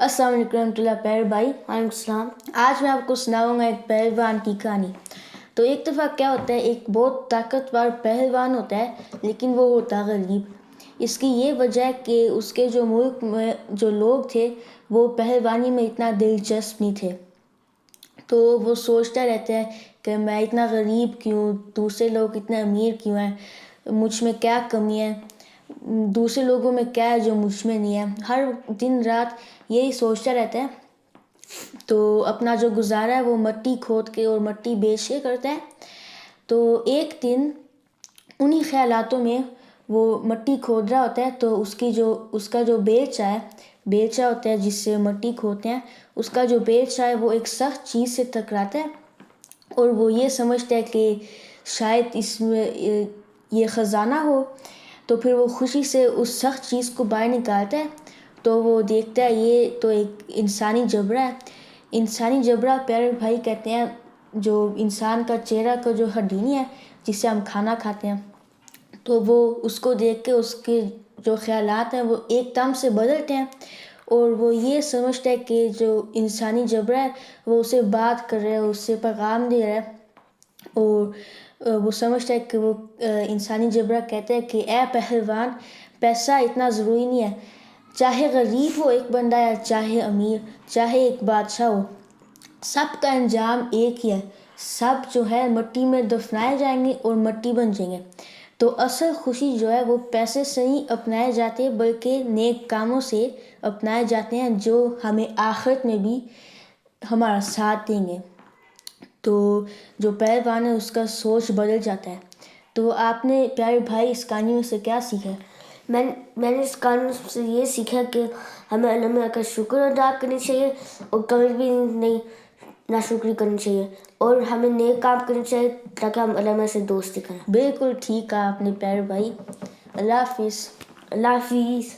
السلام علیکم ورحمۃ اللہ پیر بھائی. وعلیکم السلام. آج میں آپ کو سناؤں گا ایک پہلوان کی کہانی. تو ایک دفعہ کیا ہوتا ہے، ایک بہت طاقتور پہلوان ہوتا ہے لیکن وہ ہوتا غریب. اس کی یہ وجہ ہے کہ اس کے جو ملک میں جو لوگ تھے وہ پہلوانی میں اتنا دلچسپ نہیں تھے. تو وہ سوچتا رہتا ہے کہ میں اتنا غریب کیوں، دوسرے لوگ اتنے امیر کیوں ہیں، مجھ میں کیا کمی ہے، دوسرے لوگوں میں کیا ہے جو مجھ میں نہیں ہے. ہر دن رات یہی سوچتا رہتا ہے. تو اپنا جو گزارا ہے وہ مٹی کھود کے اور مٹی بیچ کے کرتا ہے. تو ایک دن انہی خیالاتوں میں وہ مٹی کھود رہا ہوتا ہے تو اس کا جو بیلچہ ہوتا ہے جس سے مٹی کھودتے ہیں، اس کا جو بیلچہ ہے وہ ایک سخت چیز سے ٹکراتا ہے اور وہ یہ سمجھتا ہے کہ شاید اس میں یہ خزانہ ہو. تو پھر وہ خوشی سے اس سخت چیز کو باہر نکالتا ہے. تو وہ دیکھتا ہے یہ تو ایک انسانی جبڑا ہے. انسانی جبڑا پیارے بھائی کہتے ہیں جو انسان کا چہرہ کا جو ہڈی نہیں ہے جس سے ہم کھانا کھاتے ہیں. تو وہ اس کو دیکھ کے اس کے جو خیالات ہیں وہ ایک دم سے بدلتے ہیں اور وہ یہ سمجھتا ہے کہ جو انسانی جبڑا ہے وہ اسے بات کر رہا ہے، اس سے پیغام دے رہا ہے. اور وہ سمجھتا ہے کہ وہ انسانی جبڑا کہتا ہے کہ اے پہلوان، پیسہ اتنا ضروری نہیں ہے. چاہے غریب ہو ایک بندہ یا چاہے امیر، چاہے ایک بادشاہ ہو، سب کا انجام ایک ہی ہے. سب جو ہے مٹی میں دفنائے جائیں گے اور مٹی بن جائیں گے. تو اصل خوشی جو ہے وہ پیسے سے نہیں اپنائے جاتے بلکہ نیک کاموں سے اپنائے جاتے ہیں جو ہمیں آخرت میں بھی ہمارا ساتھ دیں گے. تو جو پہلوان ہے اس کا سوچ بدل جاتا ہے. تو آپ نے پیارے بھائی اس کہانی میں سے کیا سیکھا؟ میں نے اس کہانی سے یہ سیکھا کہ ہمیں اللہ میاں کا شکر ادا کرنی چاہیے اور کبھی بھی نہیں ناشکری کرنی چاہیے، اور ہمیں نیک کام کرنے چاہیے تاکہ ہم اللہ میاں سے دوستی کریں. بالکل ٹھیک کہا آپ نے پیارے بھائی. اللہ حافظ. اللہ حافظ.